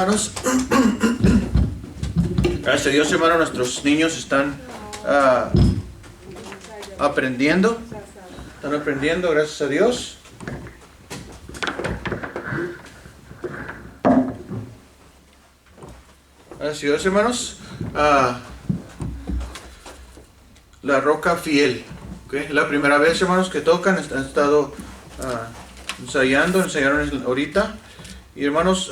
hermanos. Gracias a Dios, hermano, nuestros niños están aprendiendo. Están aprendiendo, gracias a Dios. Gracias a Dios, hermanos. La roca fiel. ¿Okay? La primera vez, hermanos, que tocan. Han estado ensayaron ahorita. Y hermanos,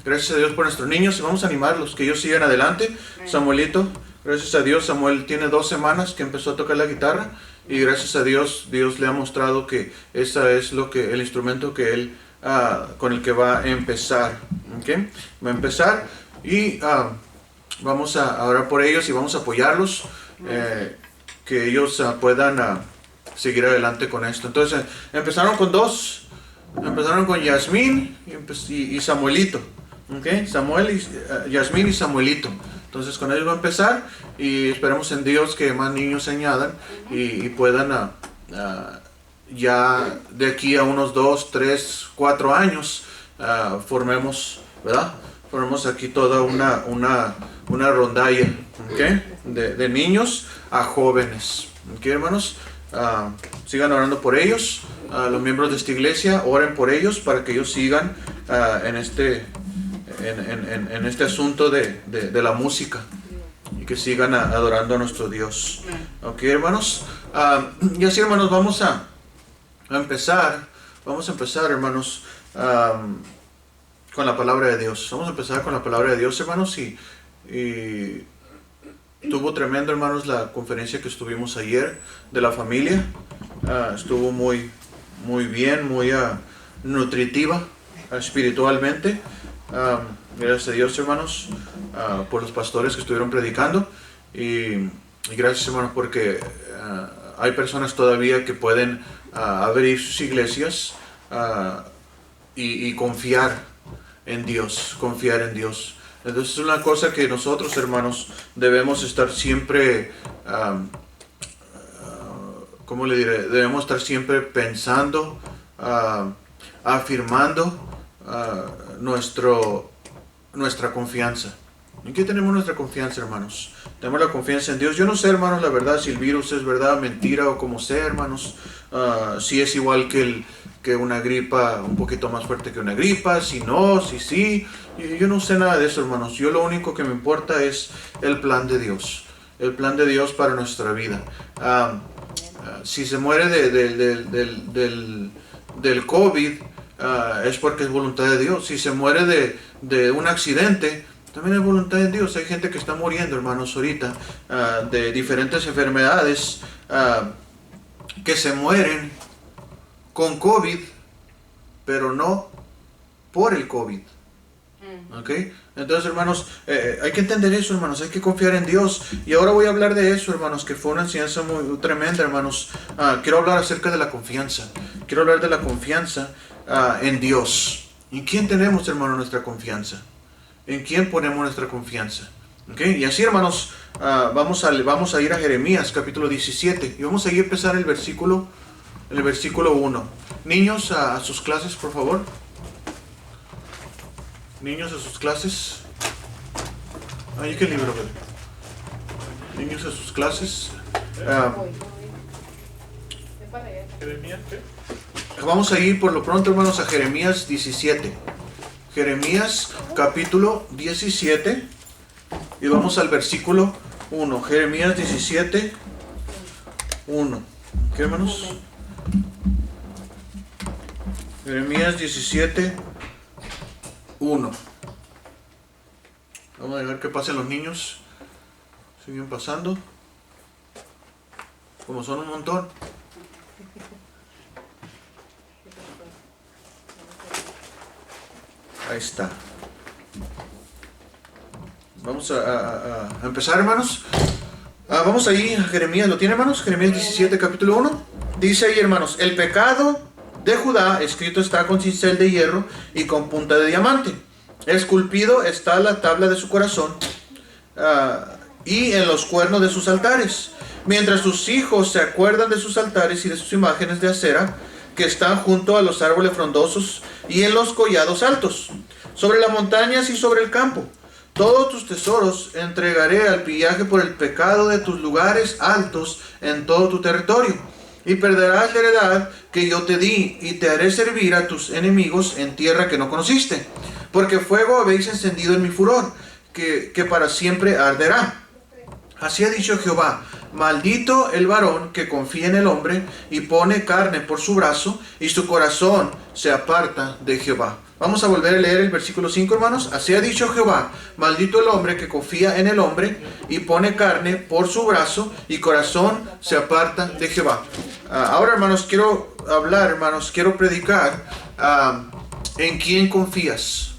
gracias a Dios por nuestros niños. Vamos a animarlos, que ellos sigan adelante. Samuelito, gracias a Dios, Samuel tiene 2 semanas que empezó a tocar la guitarra. Y gracias a Dios, Dios le ha mostrado que ese es el instrumento que él, con el que va a empezar. ¿Okay? Va a empezar y vamos a orar por ellos y vamos a apoyarlos. Que ellos puedan seguir adelante con esto. Entonces, empezaron con 2. Empezaron con Yasmín y Samuelito. ¿Okay? Yasmín y Samuelito. Entonces, con ellos va a empezar y esperamos en Dios que más niños se añadan y puedan ya de aquí a unos 2, 3, 4 años formemos, ¿verdad? Formemos aquí toda una rondalla, ¿okay? de niños a jóvenes. ¿Okay, hermanos? Sigan orando por ellos. Los miembros de esta iglesia, oren por ellos para que ellos sigan en este asunto de la música y que sigan adorando a nuestro Dios. Ok, hermanos. Y así, hermanos, vamos a empezar, hermanos, con la palabra de Dios. Vamos a empezar con la palabra de Dios, hermanos, y estuvo tremendo, hermanos, la conferencia que estuvimos ayer de la familia. Estuvo muy bien, muy nutritiva espiritualmente. Gracias a Dios, hermanos, por los pastores que estuvieron predicando. Y gracias, hermanos, porque hay personas todavía que pueden abrir sus iglesias y confiar en Dios. Entonces es una cosa que nosotros, hermanos, debemos estar siempre, ¿cómo le diré? Debemos estar siempre pensando, afirmando nuestra confianza. ¿En qué tenemos nuestra confianza, hermanos? Tenemos la confianza en Dios. Yo no sé, hermanos, la verdad, si el virus es verdad, mentira o como sea, hermanos. Si es igual que una gripa, un poquito más fuerte que una gripa, si no, si sí. Yo no sé nada de eso, hermanos. Yo lo único que me importa es el plan de Dios. El plan de Dios para nuestra vida. Si se muere del COVID, es porque es voluntad de Dios. Si se muere de un accidente, también es voluntad de Dios. Hay gente que está muriendo, hermanos, ahorita, de diferentes enfermedades, que se mueren con COVID, pero no por el COVID. ¿Okay? Entonces, hermanos, hay que entender eso, hermanos, hay que confiar en Dios. Y ahora voy a hablar de eso, hermanos, que fue una enseñanza muy tremenda, hermanos. Quiero hablar acerca de la confianza. Quiero hablar de la confianza en Dios. ¿En quién tenemos, hermano, nuestra confianza? ¿En quién ponemos nuestra confianza? ¿Okay? Y así, hermanos, vamos a ir a Jeremías, capítulo 17. Y vamos a ir a empezar el versículo 1. Niños, a sus clases, por favor. Niños a sus clases. Ay, ¿qué libro? Niños a sus clases. Vamos a ir por lo pronto, hermanos, a Jeremías 17. Jeremías capítulo 17. Y vamos al versículo 1. Jeremías 17, 1. ¿Qué, hermanos? Jeremías 17, 1. Vamos a dejar que pasen los niños. Siguen pasando. Como son un montón. Ahí está. Vamos a empezar, hermanos. Vamos ahí a Jeremías. ¿Lo tiene, hermanos? Jeremías 17, capítulo 1. Dice ahí, hermanos: el pecado de Judá escrito está con cincel de hierro y con punta de diamante. Esculpido está la tabla de su corazón y en los cuernos de sus altares. Mientras sus hijos se acuerdan de sus altares y de sus imágenes de acera que están junto a los árboles frondosos y en los collados altos. sobre las montañas y sobre el campo. Todos tus tesoros entregaré al pillaje por el pecado de tus lugares altos en todo tu territorio. Y perderás la heredad que yo te di, y te haré servir a tus enemigos en tierra que no conociste. Porque fuego habéis encendido en mi furor, que para siempre arderá. Así ha dicho Jehová: maldito el varón que confía en el hombre y pone carne por su brazo, y su corazón se aparta de Jehová. Vamos a volver a leer el versículo 5, hermanos. Así ha dicho Jehová: maldito el hombre que confía en el hombre y pone carne por su brazo, y corazón se aparta de Jehová. Ahora, hermanos, quiero hablar, hermanos, quiero predicar en quién confías,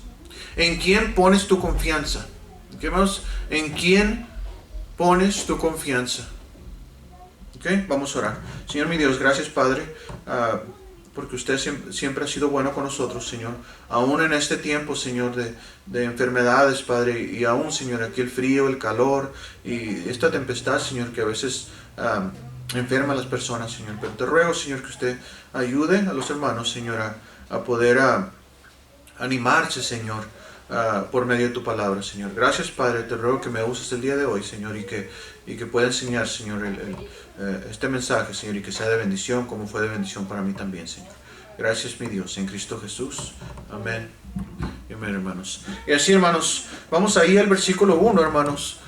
en quién pones tu confianza. ¿Okay, hermanos? ¿En quién pones tu confianza? Okay, vamos a orar. Señor mi Dios, gracias, Padre, porque usted siempre ha sido bueno con nosotros, Señor. Aún en este tiempo, Señor, de enfermedades, Padre, y aún, Señor, aquí el frío, el calor y esta tempestad, Señor, que a veces enferma a las personas, Señor. Pero te ruego, Señor, que usted ayude a los hermanos, Señor, a poder animarse, Señor, por medio de tu palabra, Señor. Gracias, Padre, te ruego que me uses el día de hoy, Señor, y que pueda enseñar, Señor, este mensaje, Señor, y que sea de bendición como fue de bendición para mí también, Señor. Gracias, mi Dios, en Cristo Jesús. Amén. Amén, hermanos. Y así, hermanos, vamos ahí al versículo 1, hermanos,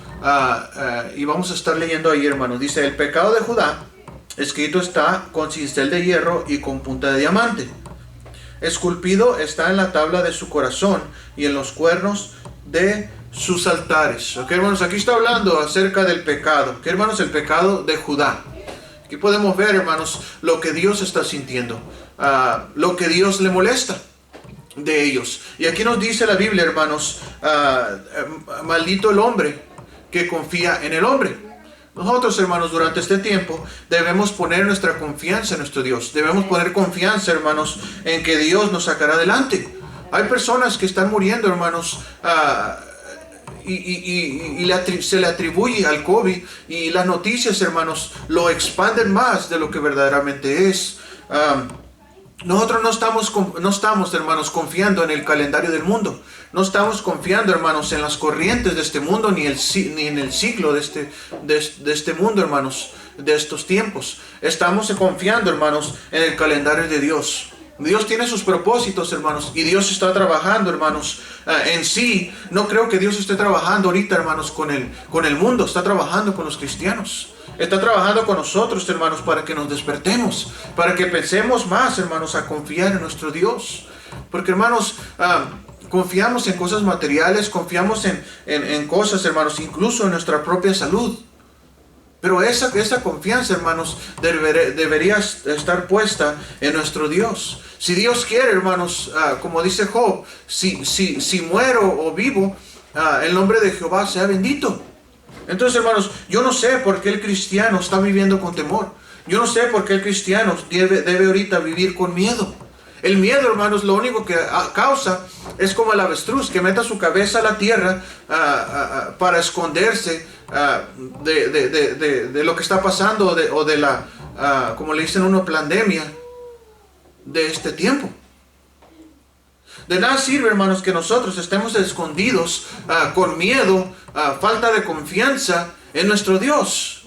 y vamos a estar leyendo ahí, hermanos. Dice: el pecado de Judá escrito está con cincel de hierro y con punta de diamante. Esculpido está en la tabla de su corazón y en los cuernos de sus altares. Ok, hermanos, aquí está hablando acerca del pecado. Ok, hermanos, el pecado de Judá. Aquí podemos ver, hermanos, lo que Dios está sintiendo, lo que Dios le molesta de ellos. Y aquí nos dice la Biblia, hermanos, maldito el hombre que confía en el hombre. Nosotros, hermanos, durante este tiempo debemos poner nuestra confianza en nuestro Dios. Debemos poner confianza, hermanos, en que Dios nos sacará adelante. Hay personas que están muriendo, hermanos, se le atribuye al COVID, y las noticias, hermanos, lo expanden más de lo que verdaderamente es. Nosotros no estamos, hermanos, confiando en el calendario del mundo. No estamos confiando, hermanos, en las corrientes de este mundo, ni en el ciclo de este mundo, hermanos, de estos tiempos. Estamos confiando, hermanos, en el calendario de Dios. Dios tiene sus propósitos, hermanos, y Dios está trabajando, hermanos, en sí. No creo que Dios esté trabajando ahorita, hermanos, con el mundo. Está trabajando con los cristianos. Está trabajando con nosotros, hermanos, para que nos despertemos, para que pensemos más, hermanos, a confiar en nuestro Dios. Porque, hermanos, confiamos en cosas materiales, confiamos en cosas, hermanos, incluso en nuestra propia salud. Pero esa confianza, hermanos, debería estar puesta en nuestro Dios. Si Dios quiere, hermanos, como dice Job, si muero o vivo, el nombre de Jehová sea bendito. Entonces, hermanos, yo no sé por qué el cristiano está viviendo con temor. Yo no sé por qué el cristiano debe ahorita vivir con miedo. El miedo, hermanos, lo único que causa es como el avestruz que meta su cabeza a la tierra para esconderse de lo que está pasando o de la, como le dicen uno, pandemia de este tiempo. De nada sirve, hermanos, que nosotros estemos escondidos con miedo, falta de confianza en nuestro Dios.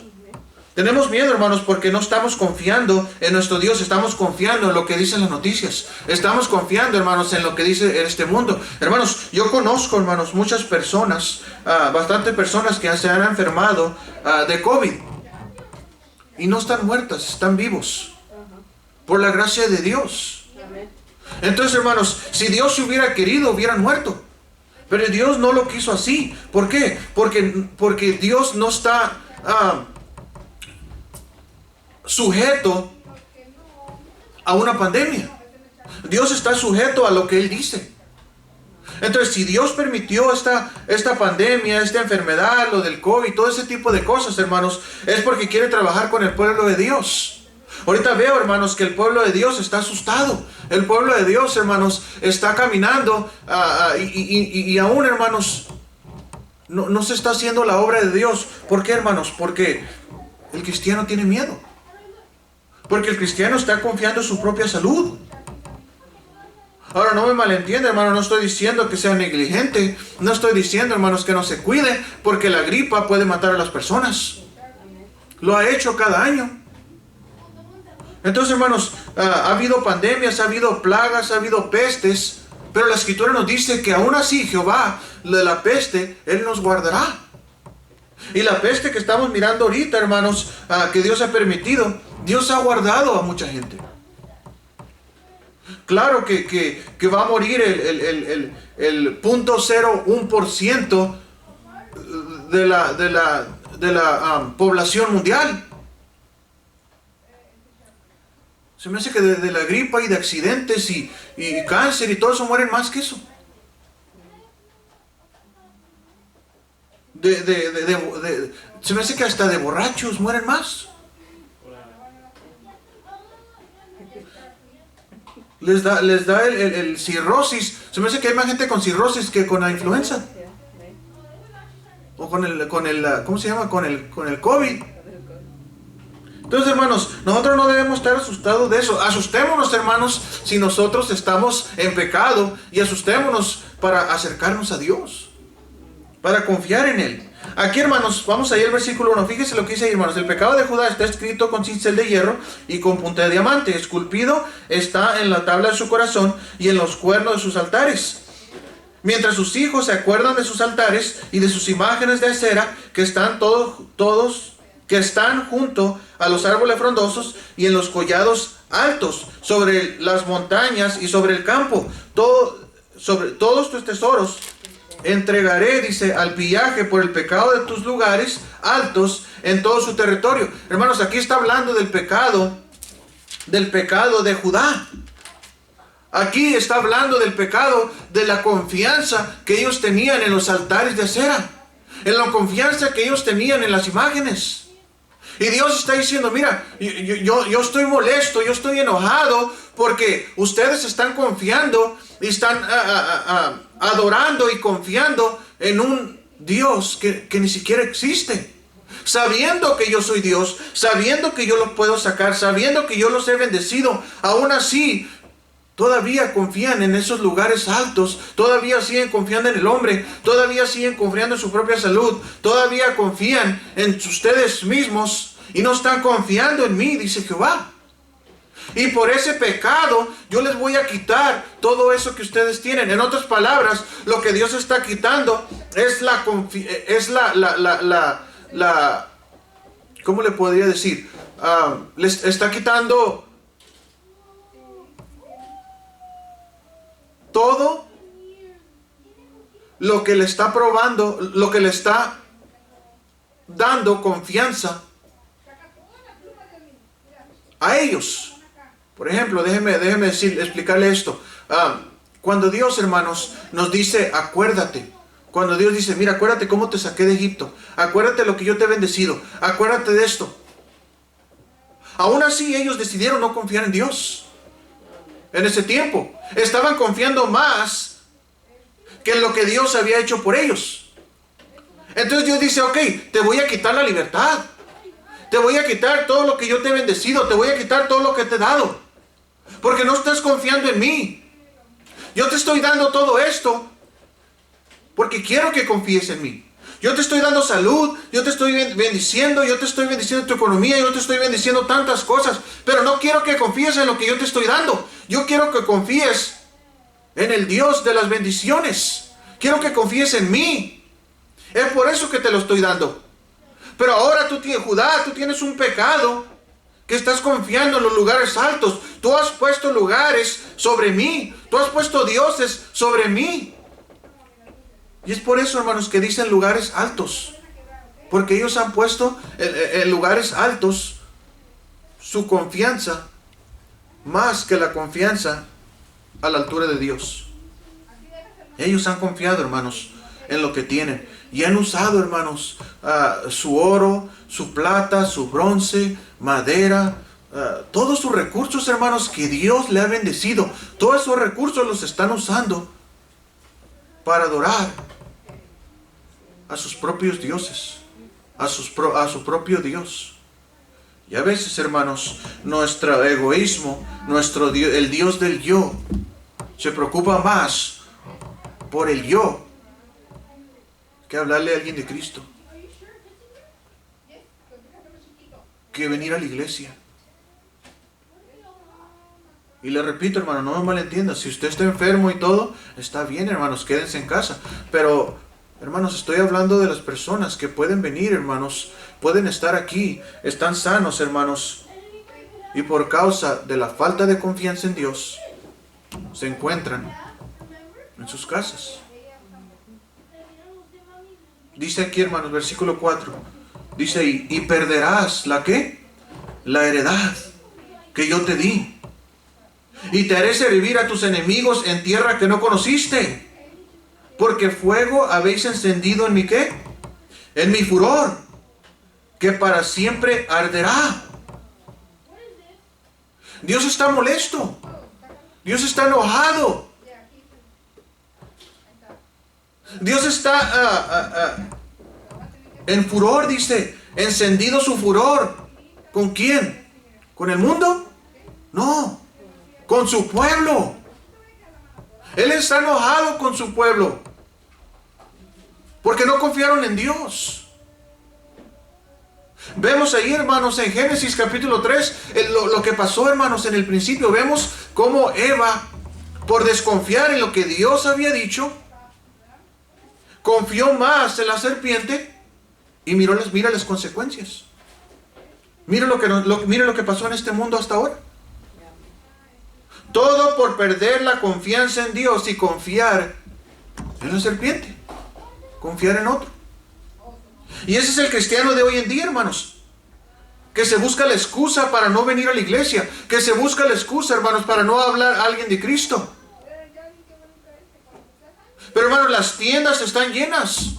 Tenemos miedo, hermanos, porque no estamos confiando en nuestro Dios. Estamos confiando en lo que dicen las noticias. Estamos confiando, hermanos, en lo que dice este mundo. Hermanos, yo conozco, hermanos, muchas personas, bastantes personas que se han enfermado de COVID. Y no están muertas, están vivos. Por la gracia de Dios. Entonces, hermanos, si Dios hubiera querido, hubieran muerto. Pero Dios no lo quiso así. ¿Por qué? Porque Dios no está sujeto a una pandemia. Dios está sujeto a lo que Él dice. Entonces, si Dios permitió esta pandemia, esta enfermedad, lo del COVID, todo ese tipo de cosas, hermanos, es porque quiere trabajar con el pueblo de Dios. Ahorita veo, hermanos, que el pueblo de Dios está asustado. El pueblo de Dios, hermanos, está caminando y aún, hermanos, no se está haciendo la obra de Dios. ¿Por qué, hermanos? Porque el cristiano tiene miedo. Porque el cristiano está confiando en su propia salud. Ahora no me malentienda, hermano, no estoy diciendo que sea negligente, no estoy diciendo, hermanos, que no se cuide, porque la gripa puede matar a las personas. Lo ha hecho cada año. Entonces, hermanos, ha habido pandemias, ha habido plagas, ha habido pestes, pero la Escritura nos dice que aún así Jehová, de la peste, Él nos guardará. Y la peste que estamos mirando ahorita, hermanos, que Dios ha permitido, Dios ha guardado a mucha gente. Claro que va a morir el 0.01% de la población mundial. Se me hace que de la gripa y de accidentes y cáncer y todo eso mueren más que eso. Se me hace que hasta de borrachos mueren más. Les da el cirrosis. Se me hace que hay más gente con cirrosis que con la influenza. O con el ¿cómo se llama? Con el COVID. Entonces, hermanos, nosotros no debemos estar asustados de eso. Asustémonos, hermanos, si nosotros estamos en pecado, y asustémonos para acercarnos a Dios, para confiar en Él. Aquí, hermanos, vamos a ir al versículo 1. Fíjense lo que dice ahí, hermanos. El pecado de Judá está escrito con cincel de hierro y con punta de diamante. Esculpido está en la tabla de su corazón y en los cuernos de sus altares. Mientras sus hijos se acuerdan de sus altares y de sus imágenes de acera, que están que están junto a los árboles frondosos y en los collados altos, sobre las montañas y sobre el campo, sobre todos tus tesoros entregaré, dice, al pillaje por el pecado de tus lugares altos en todo su territorio. Hermanos, aquí está hablando del pecado de Judá. Aquí está hablando del pecado de la confianza que ellos tenían en los altares de acera, en la confianza que ellos tenían en las imágenes. Y Dios está diciendo, mira, yo estoy molesto, yo estoy enojado porque ustedes están confiando y están adorando y confiando en un Dios que ni siquiera existe. Sabiendo que yo soy Dios, sabiendo que yo los puedo sacar, sabiendo que yo los he bendecido, aún así todavía confían en esos lugares altos, todavía siguen confiando en el hombre, todavía siguen confiando en su propia salud, todavía confían en ustedes mismos y no están confiando en mí, dice Jehová. Y por ese pecado yo les voy a quitar todo eso que ustedes tienen. En otras palabras, lo que Dios está quitando es ¿cómo le podría decir? Les está quitando todo lo que le está probando, lo que le está dando confianza a ellos. Por ejemplo, déjeme explicarle esto. Cuando Dios, hermanos, nos dice, acuérdate. Cuando Dios dice, mira, acuérdate cómo te saqué de Egipto. Acuérdate lo que yo te he bendecido. Acuérdate de esto. Aún así, ellos decidieron no confiar en Dios. En ese tiempo. Estaban confiando más que en lo que Dios había hecho por ellos. Entonces Dios dice, ok, te voy a quitar la libertad. Te voy a quitar todo lo que yo te he bendecido. Te voy a quitar todo lo que te he dado. Porque no estás confiando en mí. Yo te estoy dando todo esto porque quiero que confíes en mí. Yo te estoy dando salud, yo te estoy bendiciendo, yo te estoy bendiciendo tu economía, yo te estoy bendiciendo tantas cosas. Pero no quiero que confíes en lo que yo te estoy dando. Yo quiero que confíes en el Dios de las bendiciones. Quiero que confíes en mí. Es por eso que te lo estoy dando. Pero ahora Judá, tú tienes un pecado que estás confiando en los lugares altos. Tú has puesto lugares sobre mí. Tú has puesto dioses sobre mí. Y es por eso, hermanos, que dicen lugares altos. Porque ellos han puesto en lugares altos su confianza más que la confianza a la altura de Dios. Ellos han confiado, hermanos, en lo que tienen. Y han usado, hermanos, su oro, su plata, su bronce, madera, todos sus recursos, hermanos, que Dios le ha bendecido. Todos esos recursos los están usando para adorar a sus propios dioses, a su propio Dios. Y a veces, hermanos, nuestro egoísmo, el Dios del yo, se preocupa más por el yo que hablarle a alguien de Cristo, que venir a la iglesia. Y le repito, hermano, no me malentienda. Si usted está enfermo y todo, está bien, hermanos, quédense en casa. Pero, hermanos, estoy hablando de las personas que pueden venir, hermanos, pueden estar aquí, están sanos, hermanos, y por causa de la falta de confianza en Dios, se encuentran en sus casas. Dice aquí, hermanos, versículo 4, dice, y perderás, ¿la qué? La heredad que yo te di. Y te haré servir a tus enemigos en tierra que no conociste. Porque fuego habéis encendido en mi ¿qué? En mi furor, que para siempre arderá. Dios está molesto. Dios está enojado. Dios está en furor, dice. Encendido su furor. ¿Con quién? ¿Con el mundo? No. Con su pueblo. Él está enojado con su pueblo porque no confiaron en Dios. Vemos ahí, hermanos, en Génesis capítulo 3 lo que pasó, hermanos, en el principio. Vemos cómo Eva, por desconfiar en lo que Dios había dicho, confió más en la serpiente y mira las consecuencias. Mira lo que pasó en este mundo hasta ahora. Todo por perder la confianza en Dios y confiar en la serpiente. Confiar en otro. Y ese es el cristiano de hoy en día, hermanos. Que se busca la excusa para no venir a la iglesia. Que se busca la excusa, hermanos, para no hablar a alguien de Cristo. Pero, hermanos, las tiendas están llenas.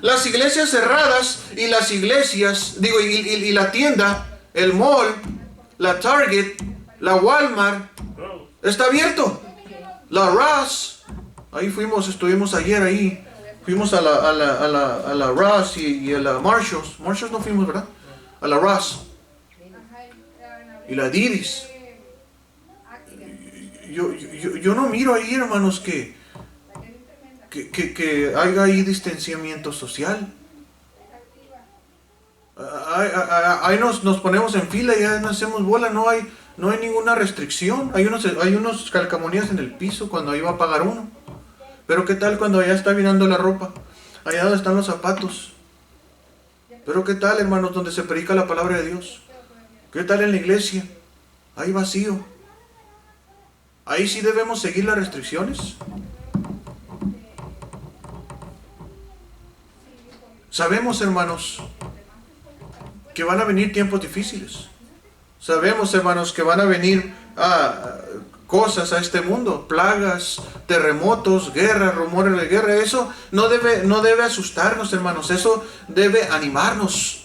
Las iglesias cerradas y las iglesias, y la tienda, el mall, la Target, la Walmart, está abierto. La Ross, ahí estuvimos ayer ahí. Fuimos a la Ross y a la Marshalls. Marshalls no fuimos, ¿verdad? A la Ross. Y la Didis. Yo no miro ahí, hermanos, que haya ahí distanciamiento social. Ahí nos ponemos en fila y ya nos hacemos bola, no hay ninguna restricción. Hay unos calcamonías en el piso cuando iba a pagar uno. Pero ¿qué tal cuando allá está mirando la ropa? Allá donde están los zapatos. Pero ¿qué tal, hermanos, donde se predica la palabra de Dios? ¿Qué tal en la iglesia? Hay vacío. Ahí sí debemos seguir las restricciones. Sabemos, hermanos, que van a venir tiempos difíciles. Sabemos, hermanos, que van a venir cosas a este mundo, plagas, terremotos, guerras, rumores de guerra. Eso no debe asustarnos, hermanos. Eso debe animarnos.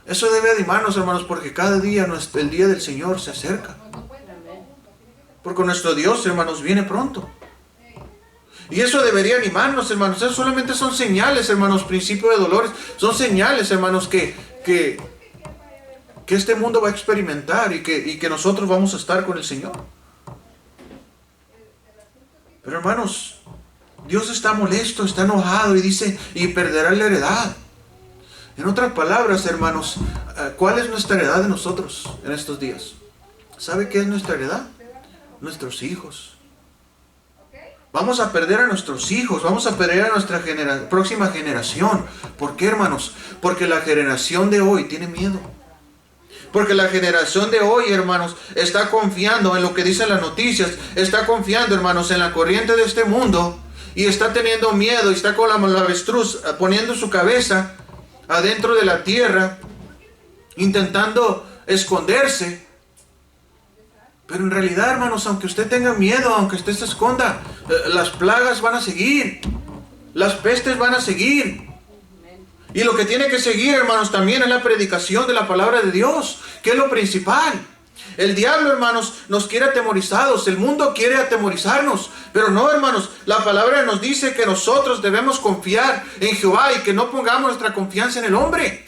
Eso debe animarnos, hermanos, porque cada día el día del Señor se acerca. Porque nuestro Dios, hermanos, viene pronto. Y eso debería animarnos, hermanos. Eso solamente son señales, hermanos, principio de dolores. Son señales, hermanos, que este mundo va a experimentar y que nosotros vamos a estar con el Señor. Pero, hermanos, Dios está molesto, está enojado y dice, y perderá la heredad. En otras palabras, hermanos, ¿cuál es nuestra heredad de nosotros en estos días? ¿Sabe qué es nuestra heredad? Nuestros hijos. Vamos a perder a nuestros hijos, vamos a perder a nuestra próxima generación. ¿Por qué, hermanos? Porque la generación de hoy tiene miedo. Porque la generación de hoy, hermanos, está confiando en lo que dicen las noticias, está confiando, hermanos, en la corriente de este mundo y está teniendo miedo y está con la avestruz poniendo su cabeza adentro de la tierra, intentando esconderse. Pero en realidad, hermanos, aunque usted tenga miedo, aunque usted se esconda, las plagas van a seguir, las pestes van a seguir. Y lo que tiene que seguir, hermanos, también es la predicación de la palabra de Dios, que es lo principal. El diablo, hermanos, nos quiere atemorizados, el mundo quiere atemorizarnos, pero no, hermanos, la palabra nos dice que nosotros debemos confiar en Jehová y que no pongamos nuestra confianza en el hombre.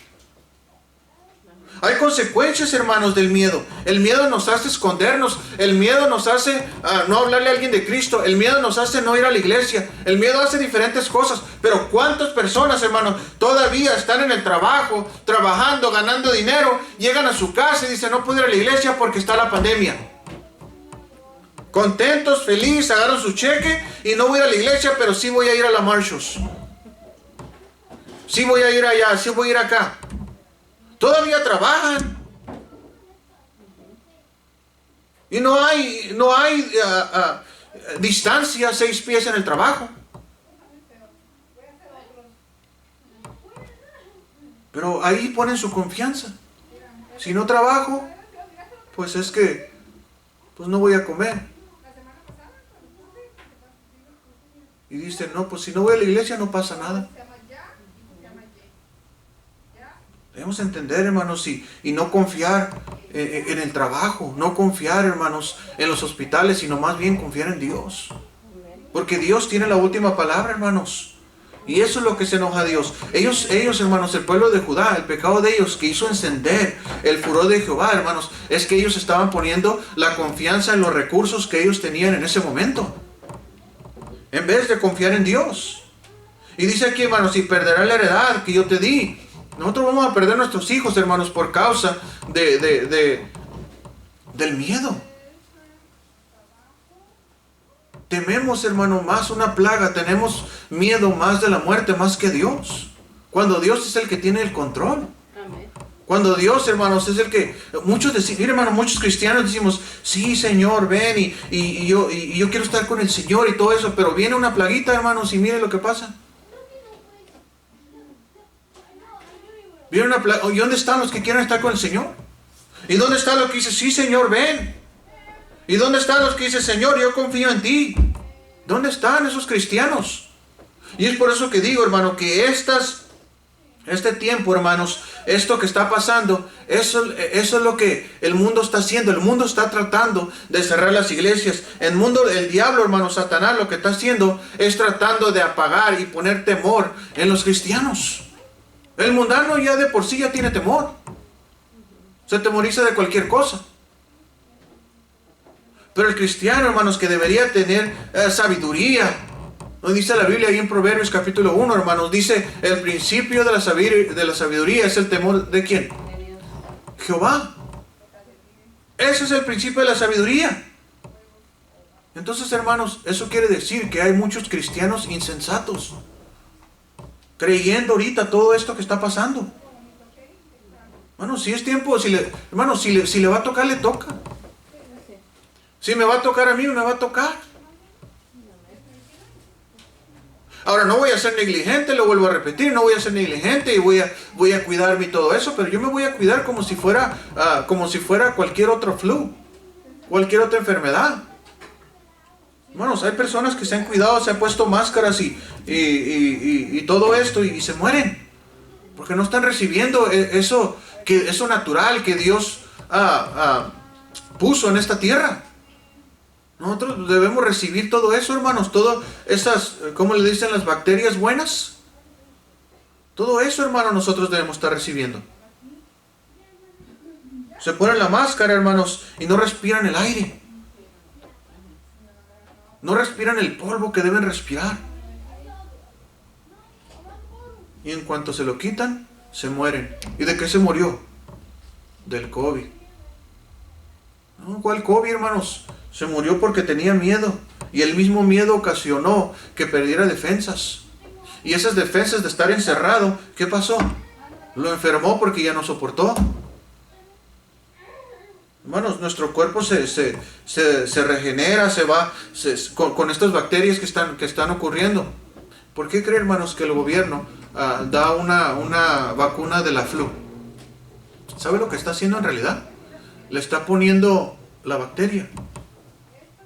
Hay consecuencias, hermanos, del miedo. El miedo nos hace escondernos. El miedo nos hace no hablarle a alguien de Cristo. El miedo nos hace no ir a la iglesia. El miedo hace diferentes cosas. Pero ¿cuántas personas, hermanos, todavía están en el trabajo, trabajando, ganando dinero, llegan a su casa y dicen, no puedo ir a la iglesia porque está la pandemia? Contentos, felices, agarran su cheque y no voy a ir a la iglesia, pero sí voy a ir a la Marshalls. Sí voy a ir allá, sí voy a ir acá. Todavía trabajan. Y no hay distancia, 6 pies en el trabajo. Pero ahí ponen su confianza. Si no trabajo, pues es que pues no voy a comer. Y dicen, no, pues si no voy a la iglesia no pasa nada. Debemos entender, hermanos, y no confiar en el trabajo, no confiar, hermanos, en los hospitales, sino más bien confiar en Dios. Porque Dios tiene la última palabra, hermanos. Y eso es lo que se enoja a Dios. Ellos, hermanos, el pueblo de Judá, el pecado de ellos que hizo encender el furor de Jehová, hermanos, es que ellos estaban poniendo la confianza en los recursos que ellos tenían en ese momento, en vez de confiar en Dios. Y dice aquí, hermanos, y perderás la heredad que yo te di. Nosotros vamos a perder nuestros hijos, hermanos, por causa del miedo. Tememos, hermano, más una plaga. Tenemos miedo más de la muerte, más que Dios. Cuando Dios es el que tiene el control. Amén. Cuando Dios, hermanos, es el que... Muchos decimos, hermano, muchos cristianos decimos, sí, Señor, ven y yo quiero estar con el Señor y todo eso. Pero viene una plaguita, hermanos, y mire lo que pasa. ¿Y dónde están los que quieren estar con el Señor? ¿Y dónde están los que dicen, sí, Señor, ven? ¿Y dónde están los que dicen, Señor, yo confío en ti? ¿Dónde están esos cristianos? Y es por eso que digo, hermano, que este tiempo, hermanos, esto que está pasando, eso es lo que el mundo está haciendo. El mundo está tratando de cerrar las iglesias. El diablo, hermano, Satanás, lo que está haciendo es tratando de apagar y poner temor en los cristianos. El mundano ya de por sí ya tiene temor. Se temoriza de cualquier cosa. Pero el cristiano, hermanos, que debería tener sabiduría. Nos dice la Biblia ahí en Proverbios capítulo 1, hermanos. Dice, el principio de la sabiduría es el temor ¿de quién? Jehová. Ese es el principio de la sabiduría. Entonces, hermanos, eso quiere decir que hay muchos cristianos insensatos. Creyendo ahorita todo esto que está pasando. Bueno, si es tiempo, hermano, si le va a tocar, le toca. Si me va a tocar a mí, me va a tocar. Ahora, no voy a ser negligente, lo vuelvo a repetir, no voy a ser negligente y voy a cuidarme y todo eso, pero yo me voy a cuidar como si fuera cualquier otro flu, cualquier otra enfermedad. Hermanos, hay personas que se han cuidado, se han puesto máscaras y todo esto y se mueren. Porque no están recibiendo eso natural que Dios puso en esta tierra. Nosotros debemos recibir todo eso, hermanos. Todas esas, ¿cómo le dicen? Las bacterias buenas. Todo eso, hermanos, nosotros debemos estar recibiendo. Se ponen la máscara, hermanos, y no respiran el aire. No respiran el polvo que deben respirar. Y en cuanto se lo quitan, se mueren. ¿Y de qué se murió? Del COVID. No, ¿cuál COVID, hermanos? Se murió porque tenía miedo. Y el mismo miedo ocasionó que perdiera defensas. Y esas defensas de estar encerrado, ¿qué pasó? Lo enfermó porque ya no soportó. Hermanos, nuestro cuerpo se regenera, se va con estas bacterias que están ocurriendo. ¿Por qué creen, hermanos, que el gobierno da una vacuna de la flu? ¿Sabe lo que está haciendo en realidad? Le está poniendo la bacteria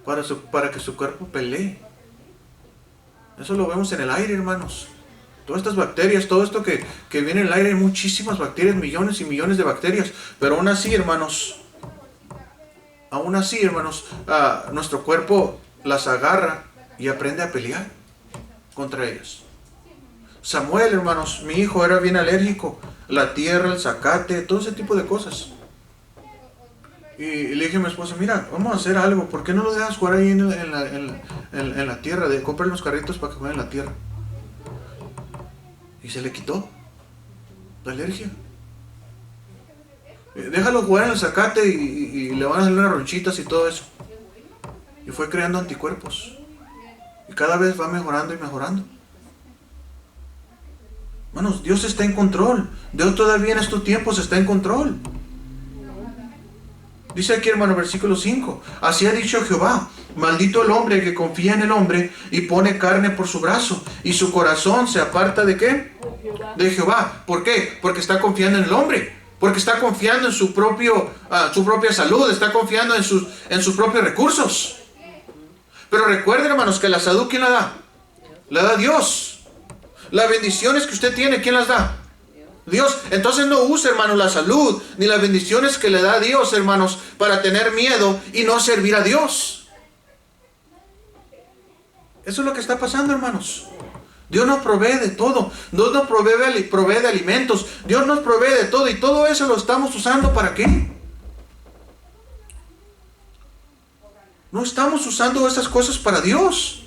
para que su cuerpo pelee. Eso lo vemos en el aire, hermanos. Todas estas bacterias, todo esto que viene en el aire, hay muchísimas bacterias, millones y millones de bacterias. Pero aún así, hermanos, nuestro cuerpo las agarra y aprende a pelear contra ellas. Samuel, hermanos, mi hijo era bien alérgico. la tierra, el zacate, todo ese tipo de cosas. Y le dije a mi esposa, mira, vamos a hacer algo, ¿por qué no lo dejas jugar ahí en la tierra? Comprar los carritos para que jueguen en la tierra. Y se le quitó la alergia. Déjalo jugar en el zacate y le van a salir unas ronchitas y todo eso. Y fue creando anticuerpos. Y cada vez va mejorando y mejorando. Hermanos, Dios está en control. Dios todavía en estos tiempos está en control. Dice aquí, hermano, versículo 5. Así ha dicho Jehová: maldito el hombre que confía en el hombre y pone carne por su brazo, y su corazón se aparta ¿de qué? De Jehová. ¿Por qué? Porque está confiando en el hombre. Porque está confiando en su propia salud. Está confiando en sus propios recursos. Pero recuerden, hermanos, que la salud, ¿quién la da? La da Dios. Las bendiciones que usted tiene, ¿quién las da? Dios. Entonces no use, hermanos, la salud ni las bendiciones que le da Dios, hermanos, para tener miedo y no servir a Dios. Eso es lo que está pasando, hermanos. Dios nos provee de todo. Dios nos provee de alimentos. Dios nos provee de todo. Y todo eso lo estamos usando ¿para qué? No estamos usando esas cosas para Dios.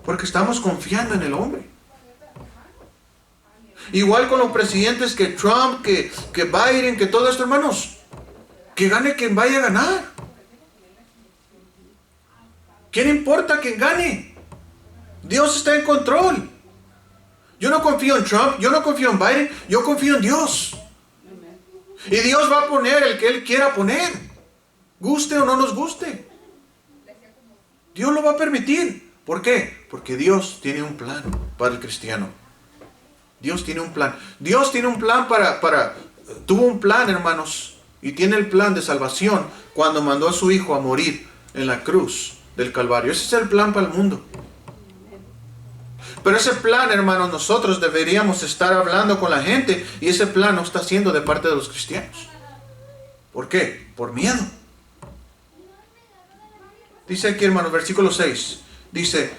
Porque estamos confiando en el hombre. Igual con los presidentes, que Trump, que Biden, que todo esto, hermanos. Que gane quien vaya a ganar. ¿Quién importa quien gane? Dios está en control. Yo no confío en Trump, yo no confío en Biden, yo confío en Dios. Y Dios va a poner el que Él quiera poner, guste o no nos guste. Dios lo va a permitir. ¿Por qué? Porque Dios tiene un plan para el cristiano. Dios tiene un plan. Dios tiene un plan tuvo un plan, hermanos, y tiene el plan de salvación cuando mandó a su Hijo a morir en la cruz del Calvario. Ese es el plan para el mundo. Pero ese plan, hermanos, nosotros deberíamos estar hablando con la gente, y ese plan no está siendo de parte de los cristianos. ¿Por qué? Por miedo. Dice aquí, hermanos, versículo 6. Dice,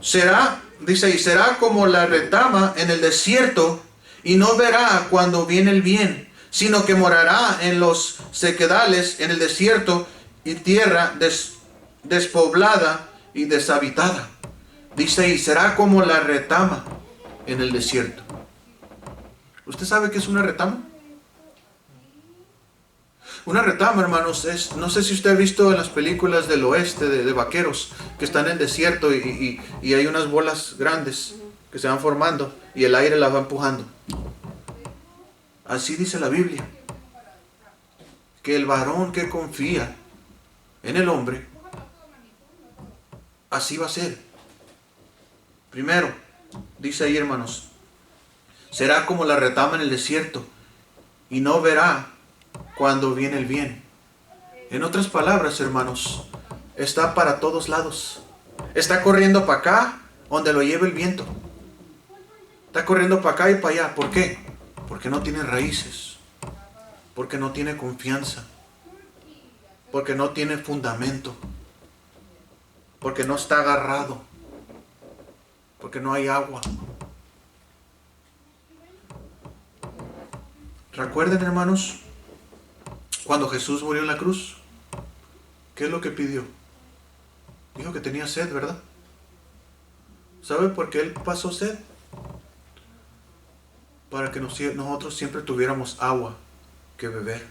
y será como la retama en el desierto, y no verá cuando viene el bien, sino que morará en los sequedales, en el desierto, y tierra despoblada y deshabitada. Dice, y será como la retama en el desierto. ¿Usted sabe qué es una retama? Una retama, hermanos, no sé si usted ha visto en las películas del oeste, de vaqueros, que están en el desierto y hay unas bolas grandes que se van formando y el aire las va empujando. Así dice la Biblia, que el varón que confía en el hombre, así va a ser. Primero, dice ahí, hermanos, será como la retama en el desierto, y no verá cuando viene el bien. En otras palabras, hermanos, está para todos lados. Está corriendo para acá, donde lo lleva el viento. Está corriendo para acá y para allá. ¿Por qué? Porque no tiene raíces. Porque no tiene confianza. Porque no tiene fundamento. Porque no está agarrado. Porque no hay agua. Recuerden, hermanos, cuando Jesús murió en la cruz, ¿qué es lo que pidió? Dijo que tenía sed, ¿verdad? ¿Sabe por qué Él pasó sed? Para que nosotros siempre tuviéramos agua que beber.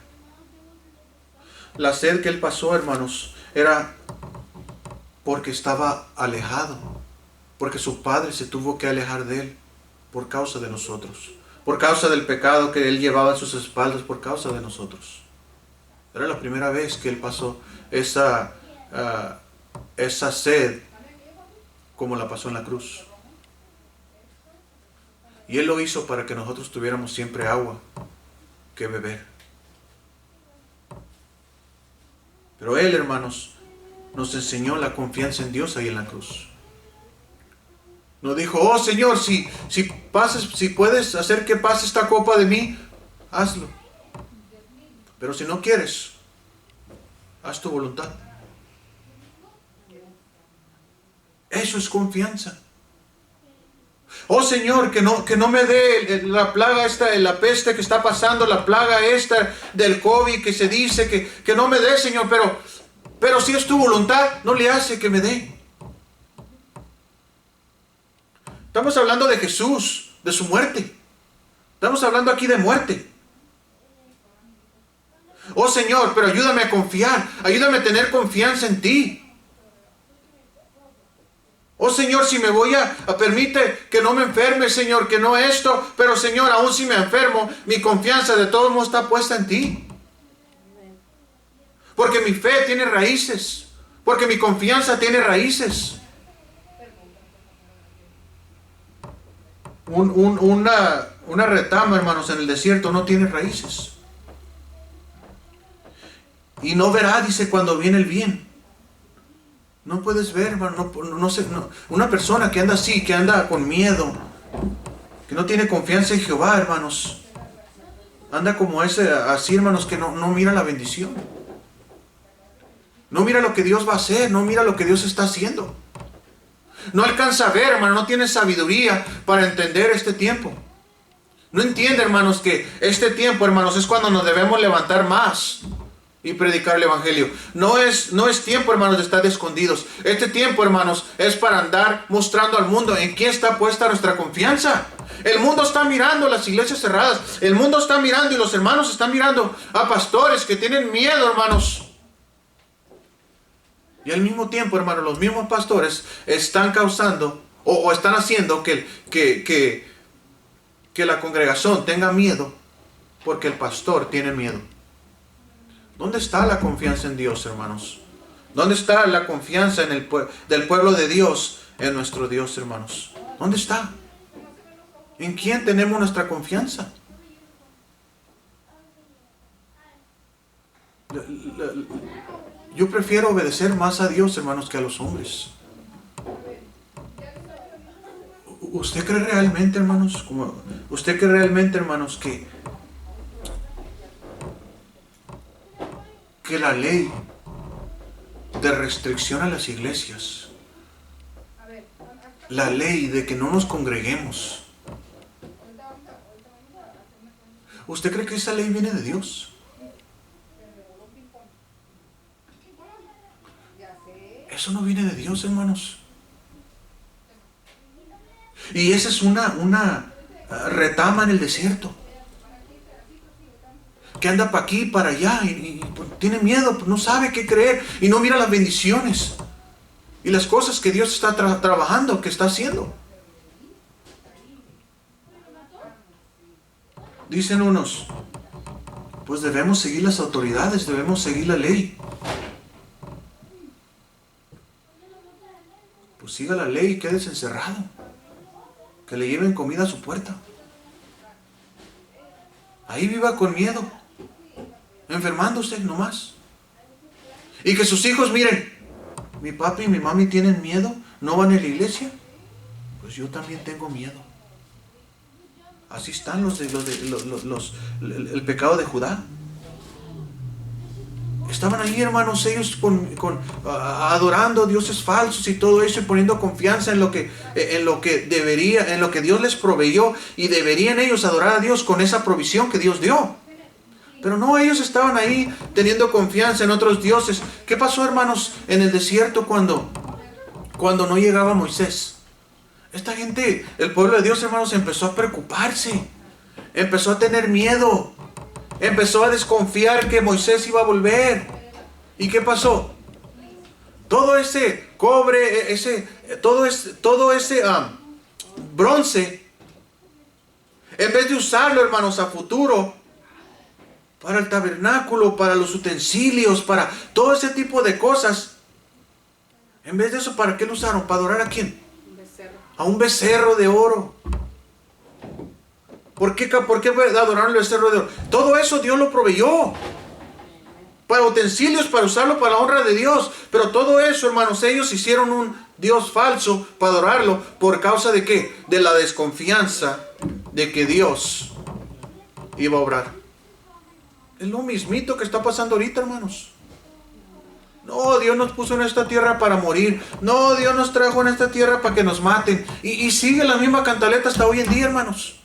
La sed que Él pasó, hermanos, era porque estaba alejado. Porque su Padre se tuvo que alejar de Él por causa de nosotros. Por causa del pecado que Él llevaba en sus espaldas, por causa de nosotros. Era la primera vez que Él pasó esa sed como la pasó en la cruz. Y Él lo hizo para que nosotros tuviéramos siempre agua que beber. Pero Él, hermanos, nos enseñó la confianza en Dios ahí en la cruz. No dijo, oh Señor, si puedes hacer que pase esta copa de mí, hazlo. Pero si no quieres, haz tu voluntad. Eso es confianza. Oh Señor, que no me dé la plaga esta, la peste que está pasando, la plaga esta del COVID que se dice que no me dé, Señor, pero si es tu voluntad, no le hace que me dé. Estamos hablando de Jesús, de su muerte. Estamos hablando aquí de muerte. Oh Señor, pero ayúdame a confiar, ayúdame a tener confianza en ti. Oh Señor, si me voy a permite que no me enferme, Señor, que no esto, pero Señor, aún si me enfermo, mi confianza de todos modos está puesta en ti. Porque mi fe tiene raíces, porque mi confianza tiene raíces. Una retama, hermanos, en el desierto no tiene raíces. Y no verá, dice, cuando viene el bien. No puedes ver, hermano, no. Una persona que anda así, que anda con miedo, que no tiene confianza en Jehová, hermanos, anda como ese, así, hermanos, que no mira la bendición. No mira lo que Dios va a hacer, no mira lo que Dios está haciendo. No alcanza a ver, hermano, no tiene sabiduría para entender este tiempo. No entiende, hermanos, que este tiempo, hermanos, es cuando nos debemos levantar más y predicar el Evangelio. No es tiempo, hermanos, de estar escondidos. Este tiempo, hermanos, es para andar mostrando al mundo en quién está puesta nuestra confianza. El mundo está mirando las iglesias cerradas. El mundo está mirando y los hermanos están mirando a pastores que tienen miedo, hermanos. Y al mismo tiempo, hermanos, los mismos pastores están causando o están haciendo que la congregación tenga miedo porque el pastor tiene miedo. ¿Dónde está la confianza en Dios, hermanos? ¿Dónde está la confianza del pueblo de Dios en nuestro Dios, hermanos? ¿Dónde está? ¿En quién tenemos nuestra confianza? Yo prefiero obedecer más a Dios, hermanos, que a los hombres. ¿Usted cree realmente, hermanos? ¿Usted cree realmente, hermanos, que la ley de restricción a las iglesias, la ley de que no nos congreguemos, ¿usted cree que esa ley viene de Dios? Eso no viene de Dios, hermanos. Y esa es una retama en el desierto, que anda para aquí, para allá, y tiene miedo, no sabe qué creer, y no mira las bendiciones y las cosas que Dios está trabajando, que está haciendo. Dicen unos, pues debemos seguir las autoridades, debemos seguir la ley. Pues siga la ley y quédese encerrado. Que le lleven comida a su puerta. Ahí viva con miedo, enfermándose nomás. Y que sus hijos miren, mi papi y mi mami tienen miedo, no van a la iglesia, pues yo también tengo miedo. Así están el pecado de Judá. Estaban ahí, hermanos, ellos adorando a dioses falsos y todo eso, y poniendo confianza en lo que Dios les proveyó, y deberían ellos adorar a Dios con esa provisión que Dios dio. Pero no, ellos estaban ahí teniendo confianza en otros dioses. ¿Qué pasó, hermanos, en el desierto cuando no llegaba Moisés? Esta gente, el pueblo de Dios, hermanos, empezó a preocuparse, empezó a tener miedo. Empezó a desconfiar que Moisés iba a volver. ¿Y qué pasó? Todo ese cobre, todo ese bronce, en vez de usarlo, hermanos, a futuro, para el tabernáculo, para los utensilios, para todo ese tipo de cosas, en vez de eso, ¿para qué lo usaron? ¿Para adorar a quién? A un becerro de oro. ¿Por qué adoraron el becerro de oro? Todo eso Dios lo proveyó. Para utensilios, para usarlo para la honra de Dios. Pero todo eso, hermanos, ellos hicieron un Dios falso para adorarlo. ¿Por causa de qué? De la desconfianza de que Dios iba a obrar. Es lo mismito que está pasando ahorita, hermanos. No, Dios nos puso en esta tierra para morir. No, Dios nos trajo en esta tierra para que nos maten. Y sigue la misma cantaleta hasta hoy en día, hermanos.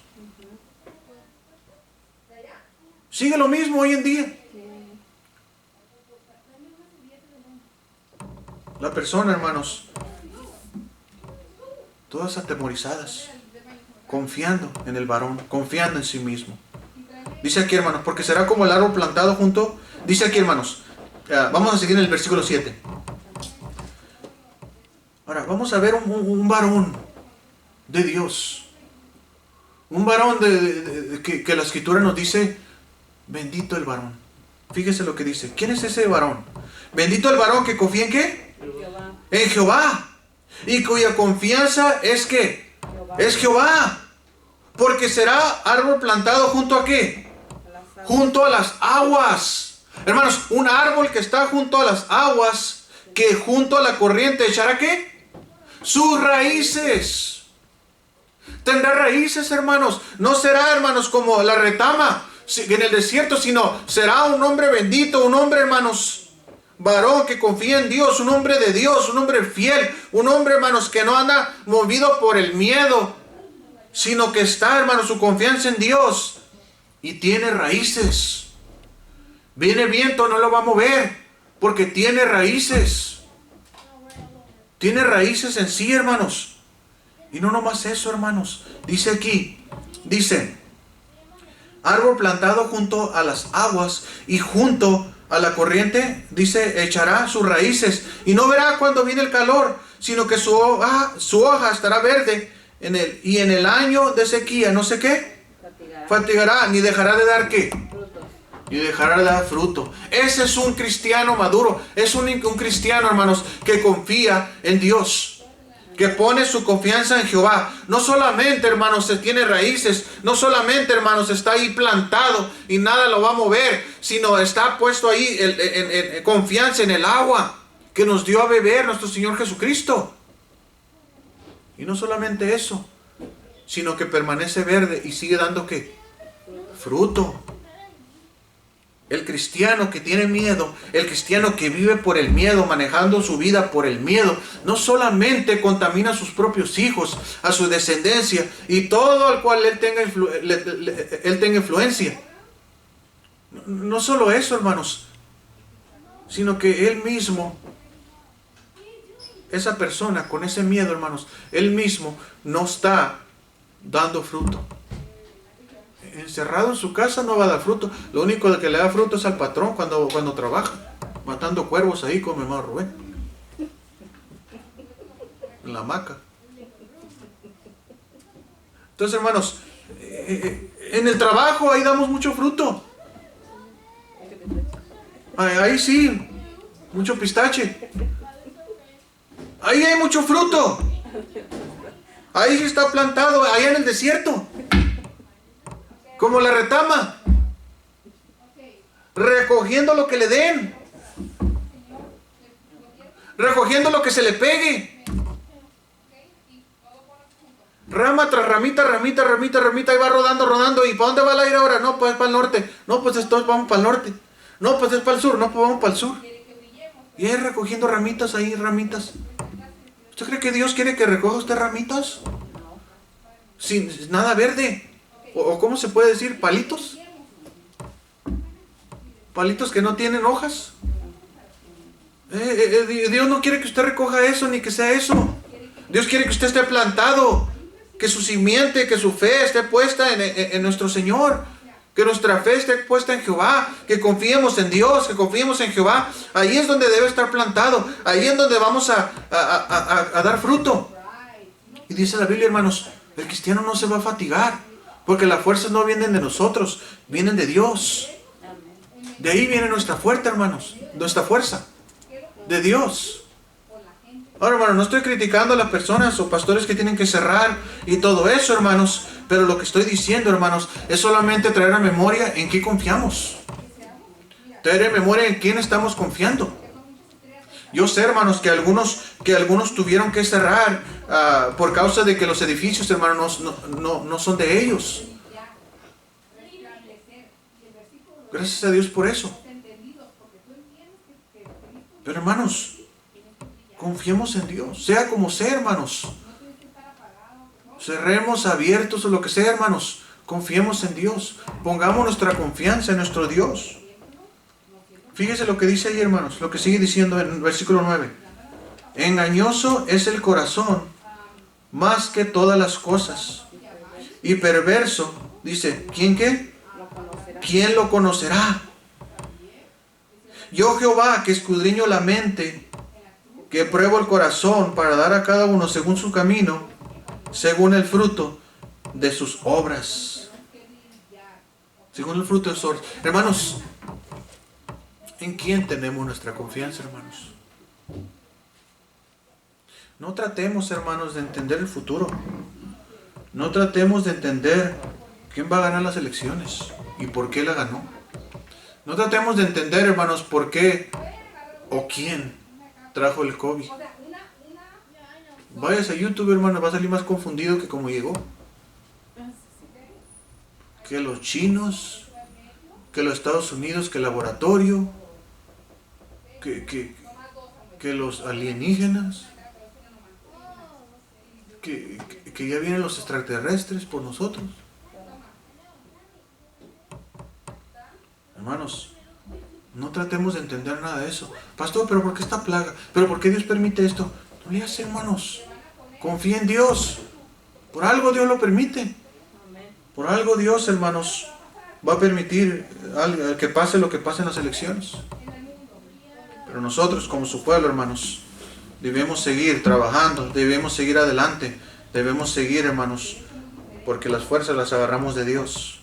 Sigue lo mismo hoy en día. La persona, hermanos, todas atemorizadas, confiando en el varón, confiando en sí mismo. Dice aquí, hermanos, porque será como el árbol plantado junto. Dice aquí, hermanos, vamos a seguir en el versículo 7. Ahora, vamos a ver un varón de Dios. Un varón que la Escritura nos dice, bendito el varón. Fíjese lo que dice. ¿Quién es ese varón? Bendito el varón que confía ¿en qué? Jehová. En Jehová. Y cuya confianza es ¿qué? Jehová. Es Jehová. Porque será árbol plantado junto a ¿qué? Junto a las aguas. Hermanos, un árbol que está junto a las aguas, que junto a la corriente echará ¿qué? Sus raíces. Tendrá raíces, hermanos. No será, hermanos, como la retama en el desierto, sino será un hombre bendito, un hombre, hermanos, varón que confía en Dios, un hombre de Dios, un hombre fiel, un hombre, hermanos, que no anda movido por el miedo, sino que está, hermanos, su confianza en Dios y tiene raíces. Viene viento, no lo va a mover, porque tiene raíces. Tiene raíces en sí, hermanos. Y no nomás eso, hermanos. Dice aquí, dice, árbol plantado junto a las aguas y junto a la corriente, dice, echará sus raíces y no verá cuando viene el calor, sino que su hoja estará verde y en el año de sequía, no sé qué, fatigará, ni dejará de dar qué, y dejará de dar fruto. Ese es un cristiano maduro, es un cristiano, hermanos, que confía en Dios, que pone su confianza en Jehová. No solamente, hermanos, se tiene raíces, no solamente, hermanos, está ahí plantado y nada lo va a mover, sino está puesto ahí en confianza en el agua que nos dio a beber nuestro Señor Jesucristo. Y no solamente eso, sino que permanece verde y sigue dando ¿qué? Fruto. El cristiano que tiene miedo, el cristiano que vive por el miedo, manejando su vida por el miedo, no solamente contamina a sus propios hijos, a su descendencia y todo al cual él tenga influencia. No solo eso, hermanos, sino que él mismo, esa persona con ese miedo, hermanos, él mismo no está dando fruto. Encerrado en su casa no va a dar fruto. Lo único que le da fruto es al patrón cuando trabaja, matando cuervos ahí con mi hermano Rubén, en la hamaca. Entonces, hermanos, en el trabajo ahí damos mucho fruto. Ahí sí, mucho pistache. Ahí hay mucho fruto. Ahí sí está plantado, ahí en el desierto. Como la retama, recogiendo lo que le den, recogiendo lo que se le pegue, rama tras ramita, ramita, ramita, ramita, y va rodando, ¿y para dónde va el aire ahora? No, pues es para el norte, no, pues entonces vamos para el norte, no, pues es para el sur, no, pues vamos para el sur, y ahí recogiendo ramitas ahí, ramitas. ¿Usted cree que Dios quiere que recoja usted ramitas? Sin nada verde. ¿O cómo se puede decir? ¿Palitos? ¿Palitos que no tienen hojas? Dios no quiere que usted recoja eso, ni que sea eso. Dios quiere que usted esté plantado, que su simiente, que su fe esté puesta en nuestro Señor, que nuestra fe esté puesta en Jehová, que confiemos en Dios, que confiemos en Jehová. Ahí es donde debe estar plantado, ahí es donde vamos a dar fruto. Y dice la Biblia, hermanos, el cristiano no se va a fatigar, porque las fuerzas no vienen de nosotros, vienen de Dios. De ahí viene nuestra fuerza, hermanos. Nuestra fuerza. De Dios. Ahora, hermanos, no estoy criticando a las personas o pastores que tienen que cerrar y todo eso, hermanos. Pero lo que estoy diciendo, hermanos, es solamente traer a memoria en qué confiamos. Traer a memoria en quién estamos confiando. Yo sé, hermanos, que algunos tuvieron que cerrar por causa de que los edificios, hermanos, no son de ellos. Gracias a Dios por eso. Pero hermanos, confiemos en Dios, sea como sea, hermanos. Cerremos abiertos o lo que sea, hermanos. Confiemos en Dios. Pongamos nuestra confianza en nuestro Dios. Fíjese lo que dice ahí, hermanos, lo que sigue diciendo en el versículo 9. Engañoso es el corazón más que todas las cosas. Y perverso, dice, ¿quién qué? ¿Quién lo conocerá? Yo Jehová, que escudriño la mente, que pruebo el corazón para dar a cada uno según su camino, según el fruto de sus obras. Según el fruto de sus obras. Hermanos, ¿en quién tenemos nuestra confianza, hermanos? No tratemos, hermanos, de entender el futuro. No tratemos de entender quién va a ganar las elecciones y por qué la ganó. No tratemos de entender, hermanos, por qué o quién trajo el COVID. Vayas a YouTube, hermano, va a salir más confundido que como llegó. Que los chinos, que los Estados Unidos, que el laboratorio, que los alienígenas, que ya vienen los extraterrestres por nosotros. Hermanos, no tratemos de entender nada de eso. Pastor, ¿pero por qué esta plaga? ¿Pero por qué Dios permite esto? No le hace, hermanos. Confía en Dios. Por algo Dios lo permite. Por algo Dios, hermanos, va a permitir que pase lo que pase en las elecciones. Pero nosotros, como su pueblo, hermanos, debemos seguir trabajando, debemos seguir adelante, debemos seguir, hermanos, porque las fuerzas las agarramos de Dios.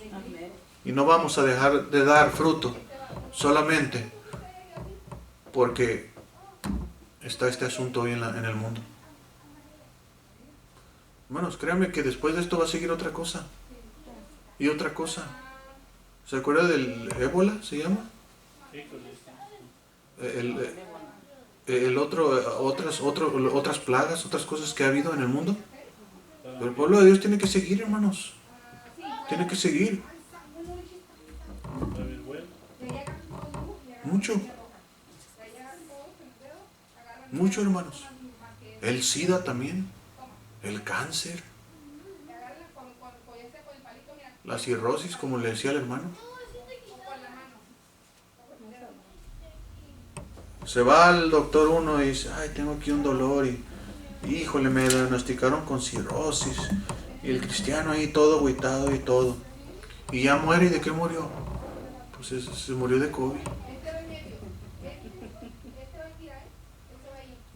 Y no vamos a dejar de dar fruto solamente porque está este asunto hoy en el mundo. Hermanos, créanme que después de esto va a seguir otra cosa. Y otra cosa. ¿Se acuerda del ébola, se llama? Otras plagas, otras cosas que ha habido en el mundo. Pero el pueblo de Dios tiene que seguir, hermanos. Tiene que seguir. Mucho, hermanos. El SIDA también. El cáncer. La cirrosis, como le decía el hermano. Se va al doctor uno y dice, ay, tengo aquí un dolor y híjole, me diagnosticaron con cirrosis. Y el cristiano ahí todo agüitado y todo. Y ya muere. ¿Y de qué murió? Pues se murió de COVID.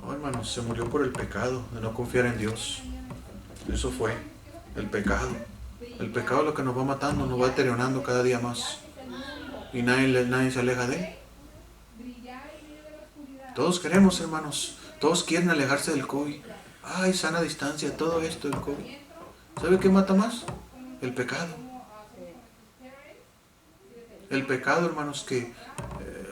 No, hermanos, se murió por el pecado, de no confiar en Dios. Eso fue, el pecado. El pecado es lo que nos va matando, nos va deteriorando cada día más. Y nadie se aleja de él. Todos queremos, hermanos, todos quieren alejarse del COVID. Ay, sana distancia, todo esto del COVID. ¿Sabe qué mata más? El pecado. El pecado, hermanos, que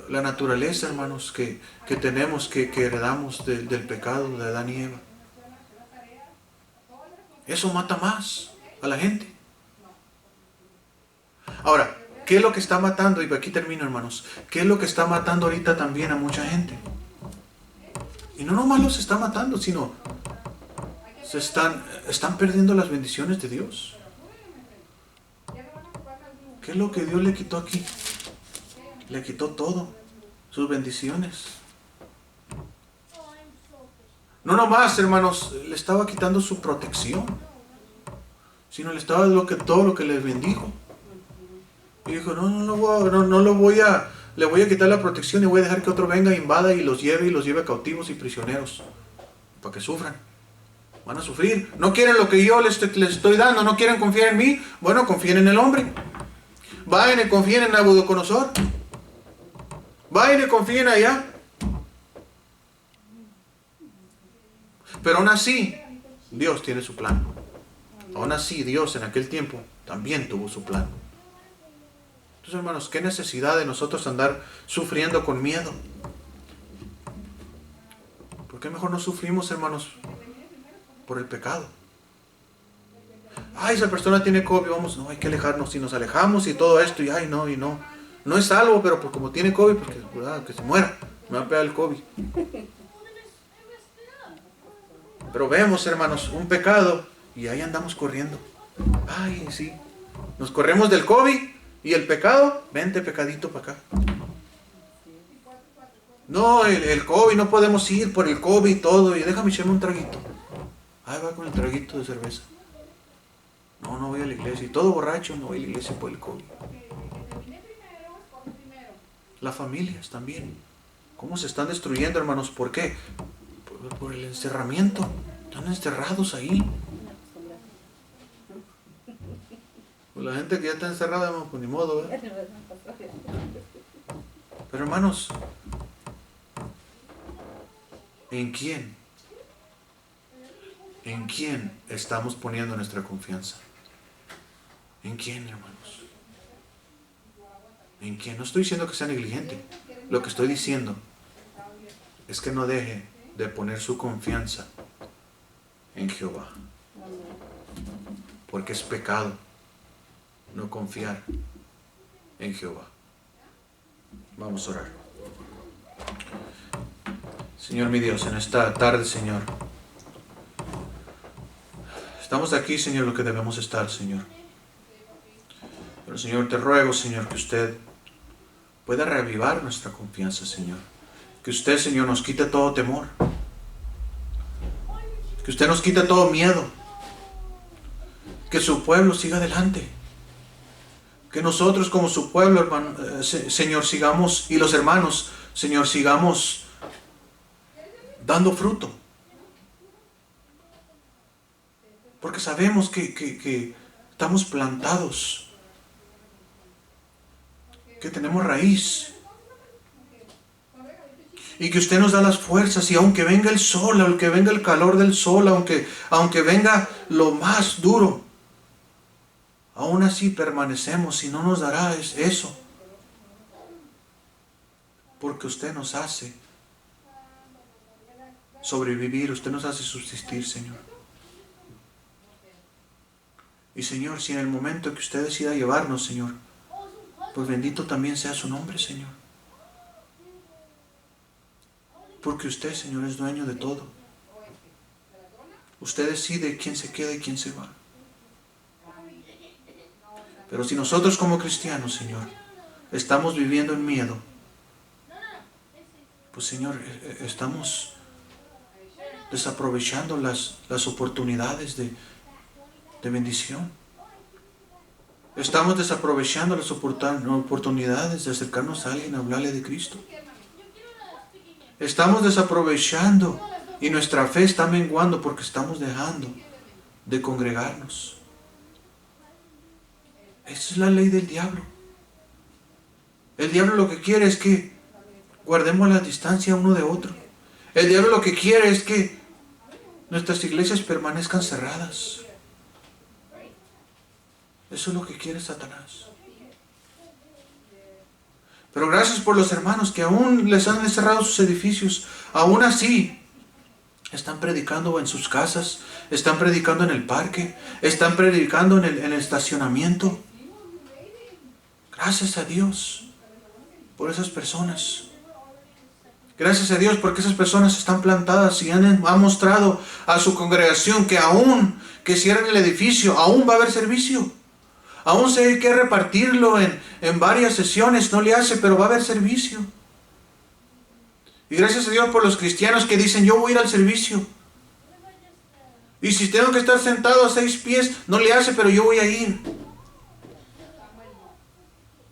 la naturaleza, hermanos, que tenemos, que heredamos del pecado de Adán y Eva. Eso mata más a la gente. Ahora, ¿qué es lo que está matando? Y aquí termino, hermanos. ¿Qué es lo que está matando ahorita también a mucha gente? Y no nomás los está matando, sino están perdiendo las bendiciones de Dios. ¿Qué es lo que Dios le quitó aquí? Le quitó todo, sus bendiciones. No nomás, hermanos, le estaba quitando su protección, sino le estaba todo lo que les bendijo. Y dijo, le voy a quitar la protección y voy a dejar que otro venga, invada y los lleve cautivos y prisioneros, para que sufran. Van a sufrir. No quieren lo que yo les estoy dando, no quieren confiar en mí. Bueno, confíen en el hombre. Vayan y confíen en Nabucodonosor. Vayan y confíen allá. Pero aún así, Dios tiene su plan. Aún así, Dios en aquel tiempo también tuvo su plan. Entonces, hermanos, ¿qué necesidad de nosotros andar sufriendo con miedo? ¿Por qué mejor no sufrimos, hermanos, por el pecado? Ay, esa persona tiene COVID, no, hay que alejarnos. Si nos alejamos y todo esto, y no es salvo, pero como tiene COVID, pues que se muera. Me va a pegar el COVID. Pero vemos, hermanos, un pecado y ahí andamos corriendo. Ay, sí. Nos corremos del COVID y el pecado, vente pecadito para acá. No, el COVID, no podemos ir por el COVID y todo. Y déjame echarme un traguito. Ahí va con el traguito de cerveza. No, no voy a la iglesia. Y todo borracho, no voy a la iglesia por el COVID. Las familias también. ¿Cómo se están destruyendo, hermanos? ¿Por qué? Por el encerramiento. Están encerrados ahí. Pues la gente que ya está encerrada, pues ni modo, ¿verdad? Pero hermanos, ¿en quién? ¿En quién estamos poniendo nuestra confianza? ¿En quién, hermanos? ¿En quién? No estoy diciendo que sea negligente. Lo que estoy diciendo es que no deje de poner su confianza en Jehová. Porque es pecado no confiar en Jehová. Vamos a orar. Señor mi Dios, en esta tarde, Señor, estamos aquí, Señor, lo que debemos estar, Señor. Pero, Señor, te ruego, Señor, que usted pueda reavivar nuestra confianza, Señor. Que usted, Señor, nos quite todo temor. Que usted nos quite todo miedo. Que su pueblo siga adelante. Que nosotros como su pueblo, hermano, Señor, sigamos, y los hermanos, Señor, sigamos dando fruto. Porque sabemos que estamos plantados. Que tenemos raíz. Y que usted nos da las fuerzas, y aunque venga el sol, aunque venga el calor del sol, aunque venga lo más duro, aún así permanecemos y no nos dará eso. Porque usted nos hace sobrevivir, usted nos hace subsistir, Señor. Y Señor, si en el momento que usted decida llevarnos, Señor, pues bendito también sea su nombre, Señor. Porque usted, Señor, es dueño de todo. Usted decide quién se queda y quién se va. Pero si nosotros como cristianos, Señor, estamos viviendo en miedo, pues Señor, estamos desaprovechando las oportunidades de bendición. Estamos desaprovechando las oportunidades de acercarnos a alguien a hablarle de Cristo. Estamos desaprovechando y nuestra fe está menguando porque estamos dejando de congregarnos. Esa es la ley del diablo. El diablo lo que quiere es que guardemos la distancia uno de otro. El diablo lo que quiere es que nuestras iglesias permanezcan cerradas. Eso es lo que quiere Satanás. Pero gracias por los hermanos que aún les han cerrado sus edificios. Aún así, están predicando en sus casas, están predicando en el parque, están predicando en el estacionamiento. Gracias a Dios por esas personas. Gracias a Dios porque esas personas están plantadas y han mostrado a su congregación que aún que cierren el edificio, aún va a haber servicio. Aún si hay que repartirlo en varias sesiones, no le hace, pero va a haber servicio. Y gracias a Dios por los cristianos que dicen, yo voy a ir al servicio. Y si tengo que estar sentado a 6 pies, no le hace, pero yo voy a ir.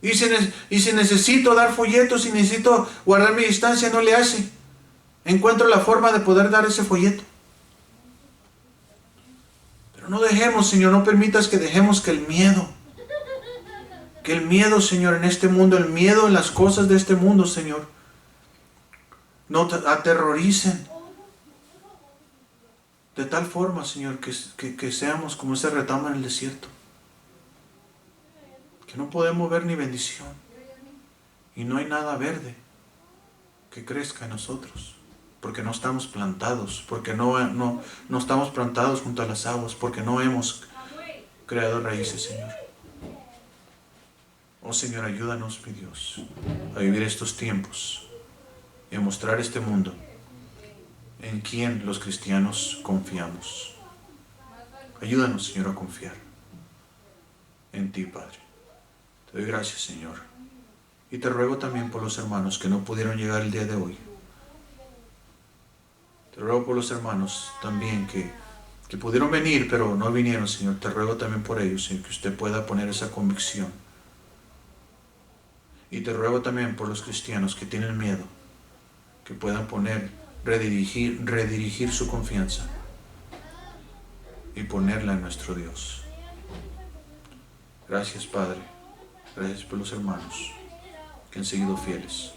Y si necesito dar folletos, si necesito guardar mi distancia, no le hace. Encuentro la forma de poder dar ese folleto. Pero no dejemos, Señor, no permitas que dejemos que el miedo, Señor, en este mundo, el miedo en las cosas de este mundo, Señor, no te aterroricen. De tal forma, Señor, que seamos como ese retamo en el desierto. Que no podemos ver ni bendición. Y no hay nada verde que crezca en nosotros. Porque no estamos plantados. Porque no estamos plantados junto a las aguas. Porque no hemos creado raíces, Señor. Oh Señor, ayúdanos, mi Dios, a vivir estos tiempos y a mostrar a este mundo en quién los cristianos confiamos. Ayúdanos, Señor, a confiar en ti, Padre. Te doy gracias, Señor. Y te ruego también por los hermanos que no pudieron llegar el día de hoy. Te ruego por los hermanos también que pudieron venir, pero no vinieron, Señor. Te ruego también por ellos, Señor, que usted pueda poner esa convicción. Y te ruego también por los cristianos que tienen miedo, que puedan redirigir su confianza y ponerla en nuestro Dios. Gracias, Padre. Gracias por los hermanos que han seguido fieles.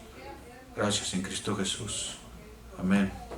Gracias en Cristo Jesús. Amén.